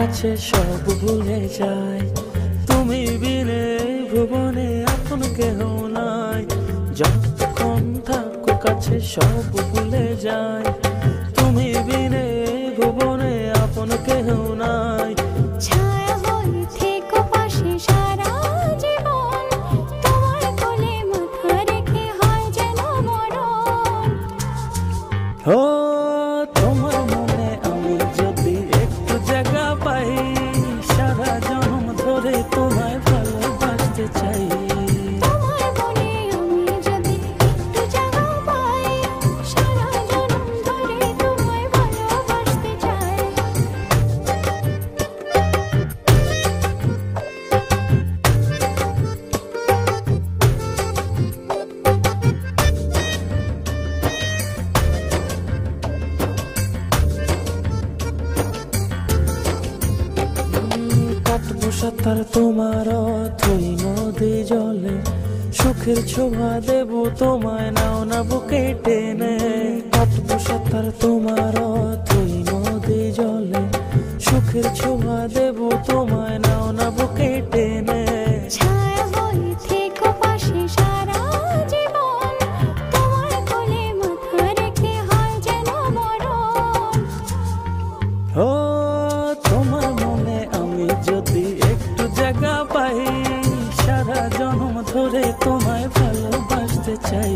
কাছে সব ভুলে যায়, তুমি বিনে ভুবনে আপন কেহ নাই। যতক্ষণ থাকো কাছে সব ভুলে যায়, তুমি বিনে ভুবনে আপন কেহ নাই। ছায়া হয়ে থেকো পাশে সারা জীবন, তোমার কোলে মাথা রেখে হয় যেন মরণ। ও তোমার মনে আমি যদি একটু জায়গা পাই, সারা জন্ম ধরে তোমায় ভালোবাসতে চাই। তোমার মনে আমি যদি একটু জায়গা পাই, সারা জন্ম ধরে তোমায় ভালোবাসতে চাই। কাটবো সাঁতার তোমার অথই নদী জলে, সুখের ছোঁয়া দেব তোমায়, নাও না বুকে টেনে। কাটবো সাঁতার তোমার অথই নদী জলে, সুখের ছোঁয়া দেব তোমায়, নাও না বুকে টেনে। ছায়া হয়ে থেকো পাশে সারা জীবন, তোমার কোলে মাথা রেখে হয় যেন মরণ। ও তোমার মনে আমি যদি একটু জায়গা পাই, সারা জন্ম ধরে তোমায় ভালোবাসতে চাই।